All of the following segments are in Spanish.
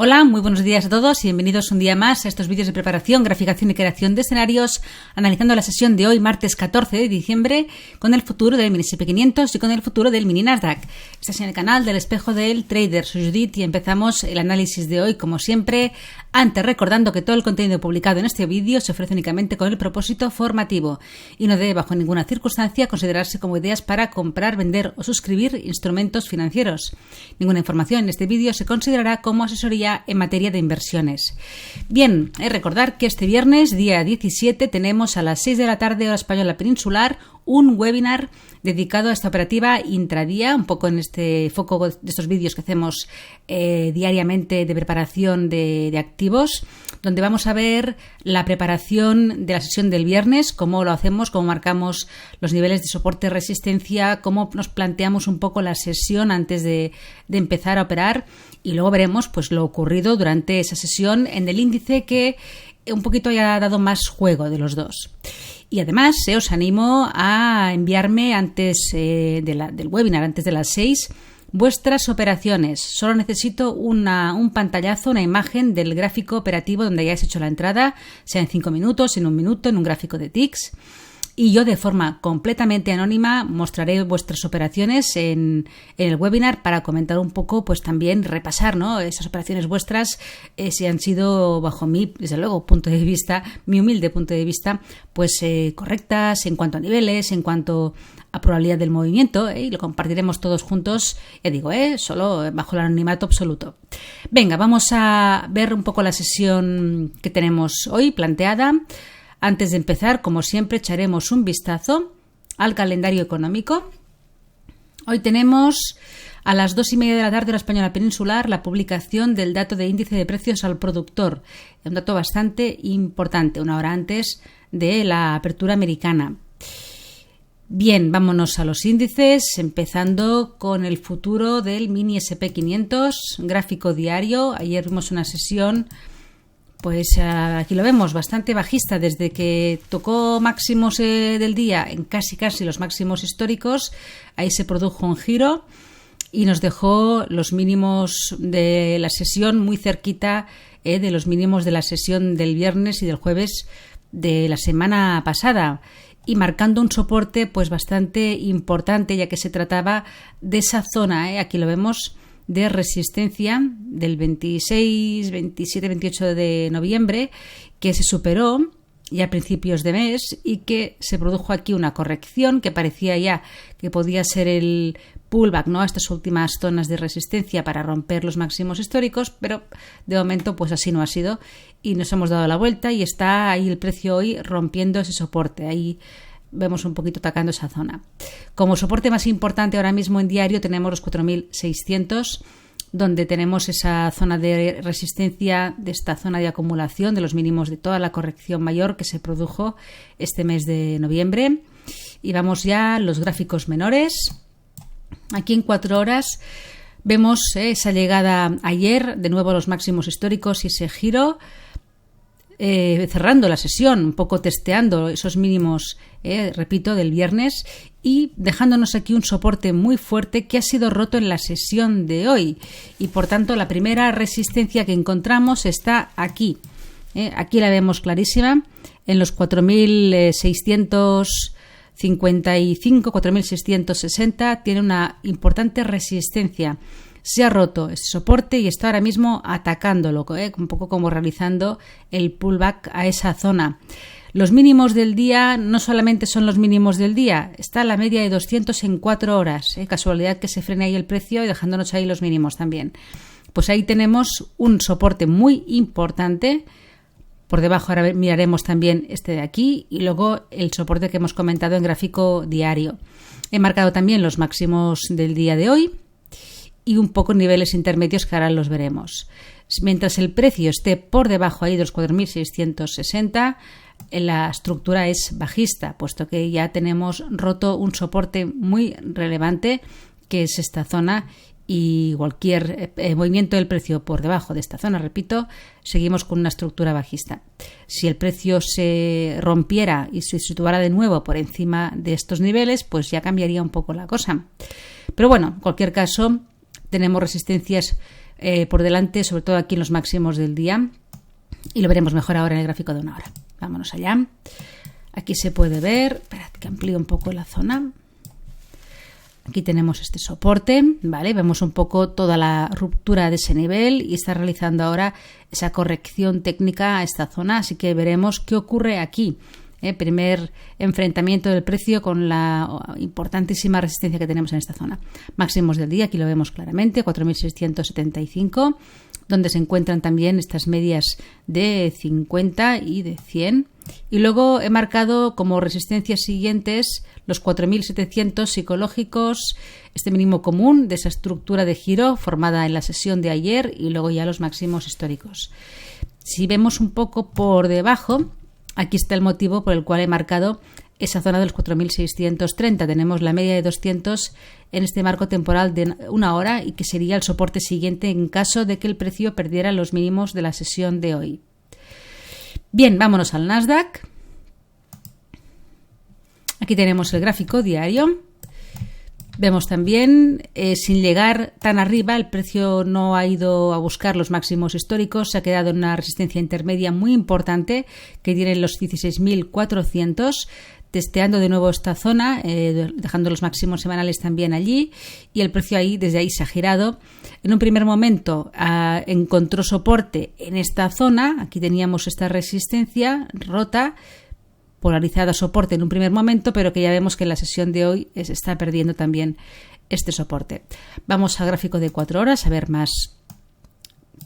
Hola, muy buenos días a todos y bienvenidos un día más a estos vídeos de preparación, graficación y creación de escenarios, analizando la sesión de hoy, martes 14 de diciembre, con el futuro del mini S&P 500 y con el futuro del mini Nasdaq. Estás en el canal del espejo del trader, soy Judith y empezamos el análisis de hoy como siempre, antes recordando que todo el contenido publicado en este vídeo se ofrece únicamente con el propósito formativo y no debe bajo ninguna circunstancia considerarse como ideas para comprar, vender o suscribir instrumentos financieros. Ninguna información en este vídeo se considerará como asesoría en materia de inversiones. Bien, recordar que este viernes, día 17, tenemos a las 6 de la tarde, hora española peninsular, un webinar dedicado a esta operativa intradía, un poco en este foco de estos vídeos que hacemos diariamente de preparación de activos, donde vamos a ver la preparación de la sesión del viernes, cómo lo hacemos, cómo marcamos los niveles de soporte y resistencia, cómo nos planteamos un poco la sesión antes de empezar a operar, y luego veremos pues lo ocurrido durante esa sesión en el índice, que un poquito ya ha dado más juego de los dos. Y además os animo a enviarme antes del webinar, antes de las 6, vuestras operaciones. Solo necesito un pantallazo, una imagen del gráfico operativo donde hayáis hecho la entrada, sea en 5 minutos, en 1 minuto, en un gráfico de ticks. Y yo de forma completamente anónima mostraré vuestras operaciones en el webinar para comentar un poco, pues también repasar, ¿no?, esas operaciones vuestras, si han sido bajo mi, desde luego, punto de vista, mi humilde punto de vista, pues correctas en cuanto a niveles, en cuanto a probabilidad del movimiento, y lo compartiremos todos juntos, ya digo, solo bajo el anonimato absoluto. Venga, vamos a ver un poco la sesión que tenemos hoy planteada. Antes de empezar, como siempre, echaremos un vistazo al calendario económico. Hoy tenemos a las 2:30 de la tarde, hora española peninsular, la publicación del dato de índice de precios al productor. Un dato bastante importante, una hora antes de la apertura americana. Bien, vámonos a los índices, empezando con el futuro del mini S&P 500, gráfico diario. Ayer vimos una sesión, pues aquí lo vemos, bastante bajista, desde que tocó máximos del día en casi los máximos históricos. Ahí se produjo un giro y nos dejó los mínimos de la sesión muy cerquita de los mínimos de la sesión del viernes y del jueves de la semana pasada, y marcando un soporte pues bastante importante, ya que se trataba de esa zona, aquí lo vemos, de resistencia del 26, 27, 28 de noviembre, que se superó ya a principios de mes y que se produjo aquí una corrección que parecía ya que podía ser el pullback, ¿no?, a estas últimas zonas de resistencia para romper los máximos históricos, pero de momento pues así no ha sido y nos hemos dado la vuelta y está ahí el precio hoy rompiendo ese soporte. Ahí vemos un poquito atacando esa zona. Como soporte más importante ahora mismo en diario tenemos los 4.600, donde tenemos esa zona de resistencia de esta zona de acumulación de los mínimos de toda la corrección mayor que se produjo este mes de noviembre. Y vamos ya a los gráficos menores. Aquí en 4 horas vemos esa llegada ayer, de nuevo a los máximos históricos y ese giro, cerrando la sesión, un poco testeando esos mínimos, repito, del viernes, y dejándonos aquí un soporte muy fuerte que ha sido roto en la sesión de hoy, y por tanto la primera resistencia que encontramos está aquí. Aquí la vemos clarísima en los 4.655, 4.660, tiene una importante resistencia. Se ha roto ese soporte y está ahora mismo atacándolo, un poco como realizando el pullback a esa zona. Los mínimos del día no solamente son los mínimos del día, está la media de 200 en 4 horas. Casualidad que se frene ahí el precio y dejándonos ahí los mínimos también. Pues ahí tenemos un soporte muy importante. Por debajo ahora miraremos también este de aquí y luego el soporte que hemos comentado en gráfico diario. He marcado también los máximos del día de hoy y un poco niveles intermedios que ahora los veremos. Mientras el precio esté por debajo ahí de los 4.660, la estructura es bajista, puesto que ya tenemos roto un soporte muy relevante, que es esta zona, y cualquier movimiento del precio por debajo de esta zona, repito, seguimos con una estructura bajista. Si el precio se rompiera y se situara de nuevo por encima de estos niveles, pues ya cambiaría un poco la cosa. Pero bueno, en cualquier caso, tenemos resistencias por delante, sobre todo aquí en los máximos del día, y lo veremos mejor ahora en el gráfico de 1 hora. Vámonos allá. Aquí se puede ver, esperad que amplíe un poco la zona. Aquí tenemos este soporte, ¿vale? Vemos un poco toda la ruptura de ese nivel y está realizando ahora esa corrección técnica a esta zona, así que veremos qué ocurre aquí. Primer enfrentamiento del precio con la importantísima resistencia que tenemos en esta zona. Máximos del día, aquí lo vemos claramente, 4.675, donde se encuentran también estas medias de 50 y de 100. Y luego he marcado como resistencias siguientes los 4.700 psicológicos, este mínimo común de esa estructura de giro formada en la sesión de ayer, y luego ya los máximos históricos. Si vemos un poco por debajo, aquí está el motivo por el cual he marcado esa zona de los 4.630. Tenemos la media de 200 en este marco temporal de 1 hora y que sería el soporte siguiente en caso de que el precio perdiera los mínimos de la sesión de hoy. Bien, vámonos al Nasdaq. Aquí tenemos el gráfico diario. Vemos también, sin llegar tan arriba, el precio no ha ido a buscar los máximos históricos, se ha quedado en una resistencia intermedia muy importante que tiene los 16.400, testeando de nuevo esta zona, dejando los máximos semanales también allí, y el precio ahí, desde ahí se ha girado. En un primer momento encontró soporte en esta zona, aquí teníamos esta resistencia rota, polarizada soporte en un primer momento, pero que ya vemos que en la sesión de hoy se está perdiendo también este soporte. Vamos al gráfico de 4 horas a ver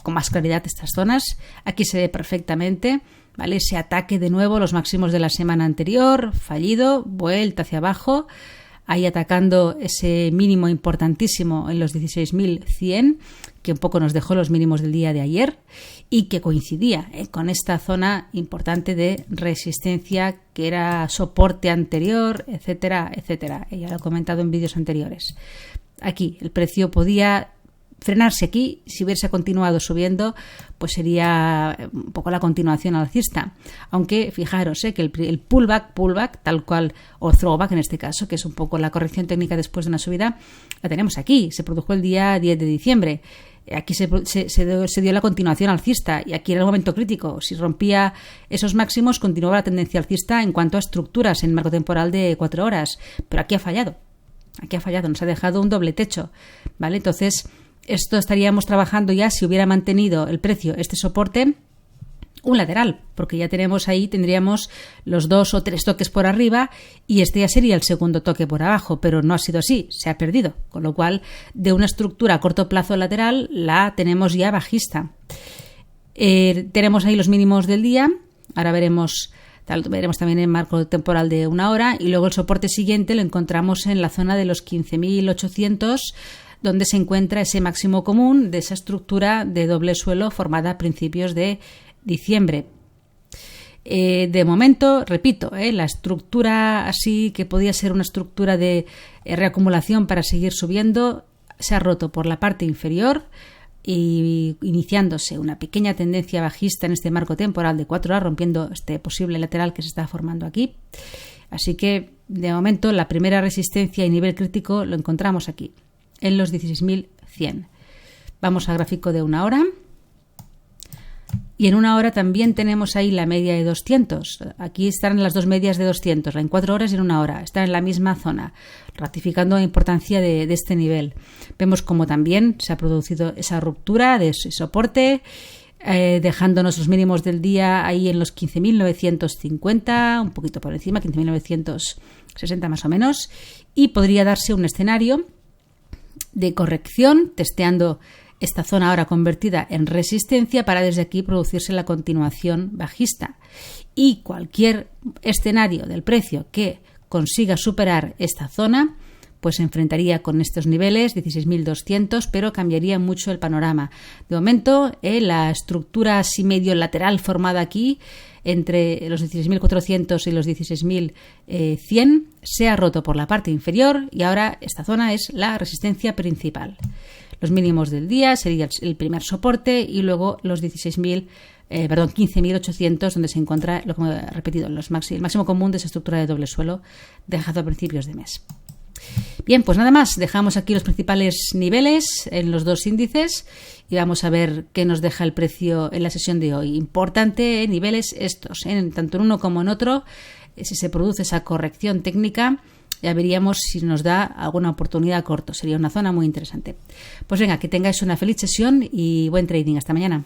con más claridad estas zonas. Aquí se ve perfectamente, ¿vale? Ese ataque de nuevo, los máximos de la semana anterior, fallido, vuelta hacia abajo, ahí atacando ese mínimo importantísimo en los 16.100, que un poco nos dejó los mínimos del día de ayer y que coincidía con esta zona importante de resistencia que era soporte anterior, etcétera, etcétera. Ya lo he comentado en vídeos anteriores. Aquí el precio podía frenarse aquí, si hubiese continuado subiendo, pues sería un poco la continuación alcista. Aunque fijaros que el pullback, tal cual, o throwback en este caso, que es un poco la corrección técnica después de una subida, la tenemos aquí. Se produjo el día 10 de diciembre. Aquí se dio la continuación alcista y aquí era el momento crítico. Si rompía esos máximos, continuaba la tendencia alcista en cuanto a estructuras en marco temporal de 4 horas. Pero aquí ha fallado. Nos ha dejado un doble techo, ¿vale? Entonces, esto estaríamos trabajando ya, si hubiera mantenido el precio este soporte, un lateral, porque ya tendríamos los 2 o 3 toques por arriba y este ya sería el segundo toque por abajo, pero no ha sido así, se ha perdido, con lo cual de una estructura a corto plazo lateral la tenemos ya bajista. Tenemos ahí los mínimos del día, ahora veremos también en marco temporal de 1 hora, y luego el soporte siguiente lo encontramos en la zona de los 15.800, donde se encuentra ese máximo común de esa estructura de doble suelo formada a principios de diciembre. De momento, repito, la estructura así que podía ser una estructura de reacumulación para seguir subiendo se ha roto por la parte inferior y iniciándose una pequeña tendencia bajista en este marco temporal de 4 horas, rompiendo este posible lateral que se está formando aquí. Así que, de momento, la primera resistencia y nivel crítico lo encontramos aquí, en los 16.100. Vamos al gráfico de 1 hora. Y en 1 hora también tenemos ahí la media de 200. Aquí están las dos medias de 200, la en 4 horas y en 1 hora. Están en la misma zona, ratificando la importancia de este nivel. Vemos como también se ha producido esa ruptura de ese soporte, dejándonos los mínimos del día ahí en los 15.950, un poquito por encima, 15.960 más o menos. Y podría darse un escenario de corrección, testeando esta zona ahora convertida en resistencia para desde aquí producirse la continuación bajista. Y cualquier escenario del precio que consiga superar esta zona, pues se enfrentaría con estos niveles, 16.200, pero cambiaría mucho el panorama. De momento, la estructura así medio lateral formada aquí, entre los 16.400 y los 16.100, se ha roto por la parte inferior y ahora esta zona es la resistencia principal. Los mínimos del día sería el primer soporte y luego los 15.800, donde se encuentra, lo que he repetido, el máximo común de esa estructura de doble suelo dejado a principios de mes. Bien, pues nada más, dejamos aquí los principales niveles en los dos índices y vamos a ver qué nos deja el precio en la sesión de hoy. Importante, niveles estos, tanto en uno como en otro, si se produce esa corrección técnica, ya veríamos si nos da alguna oportunidad corto. Sería una zona muy interesante. Pues venga, que tengáis una feliz sesión y buen trading. Hasta mañana.